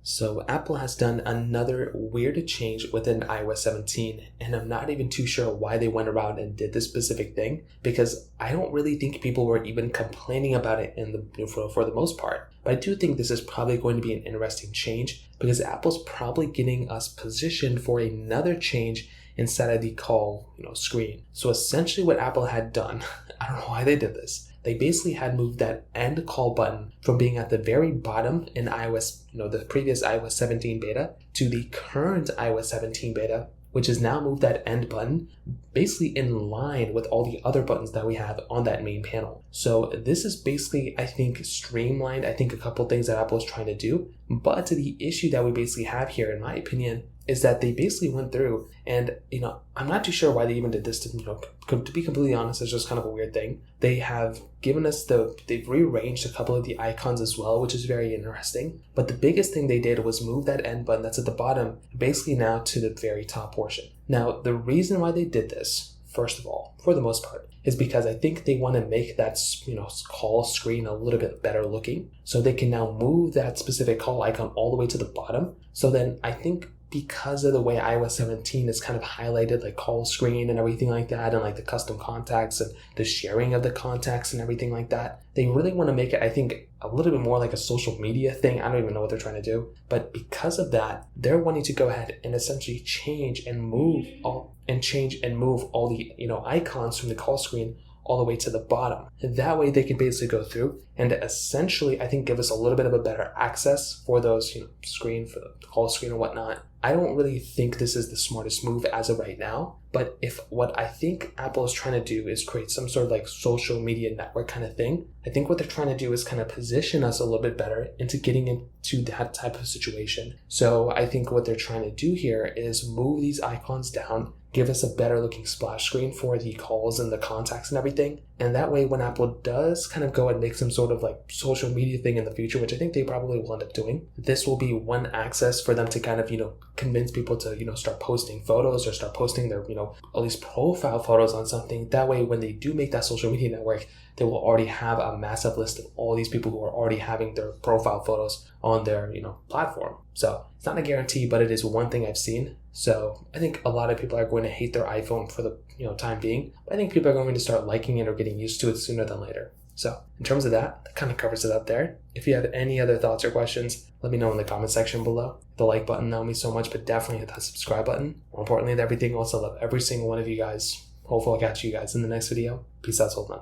So Apple has done another weird change within iOS 17, and I'm not even too sure why they went around and did this specific thing, because I don't really think people were even complaining about it for the most part. But I do think this is probably going to be an interesting change, because Apple's probably getting us positioned for another change inside of the call screen. So essentially what Apple had done, I don't know why they did this, they basically had moved that end call button from being at the very bottom in iOS, the previous iOS 17 beta, to the current iOS 17 beta, which has now moved that end button basically in line with all the other buttons that we have on that main panel. So this is basically, I think, streamlined, a couple things that Apple is trying to do. But the issue that we basically have here, in my opinion, is that they basically went through and, I'm not too sure why they even did this to be completely honest, it's just kind of a weird thing. They have given us they've rearranged a couple of the icons as well, which is very interesting. But the biggest thing they did was move that end button that's at the bottom, basically now to the very top portion. Now, the reason why they did this, first of all, for the most part, is because I think they want to make that, call screen a little bit better looking. So they can now move that specific call icon all the way to the bottom. So then I think because of the way iOS 17 is kind of highlighted, like call screen and everything like that, and like the custom contacts and the sharing of the contacts and everything like that, they really want to make it, I think, a little bit more like a social media thing. I don't even know what they're trying to do. But because of that, they're wanting to go ahead and essentially change and move all the, icons from the call screen all the way to the bottom. And that way they can basically go through and essentially, I think, give us a little bit of a better access for those, screen, for the call screen and whatnot. I don't really think this is the smartest move as of right now, but if what I think Apple is trying to do is create some sort of like social media network kind of thing, I think what they're trying to do is kind of position us a little bit better into getting into that type of situation. So I think what they're trying to do here is move these icons down, give us a better looking splash screen for the calls and the contacts and everything. And that way, when Apple does kind of go and make some sort of like social media thing in the future, which I think they probably will end up doing, this will be one access for them to kind of, convince people to, start posting photos or start posting their, at least profile photos on something. That way, when they do make that social media network, they will already have a massive list of all these people who are already having their profile photos on their, platform. So it's not a guarantee, but it is one thing I've seen. So I think a lot of people are going to hate their iPhone for the time being. But I think people are going to start liking it or getting used to it sooner than later. So in terms of that kind of covers it up there. If you have any other thoughts or questions, let me know in the comment section below. The like button helps me so much, but definitely hit that subscribe button. More importantly than everything else, I love every single one of you guys. Hopefully I'll catch you guys in the next video. Peace out, till then.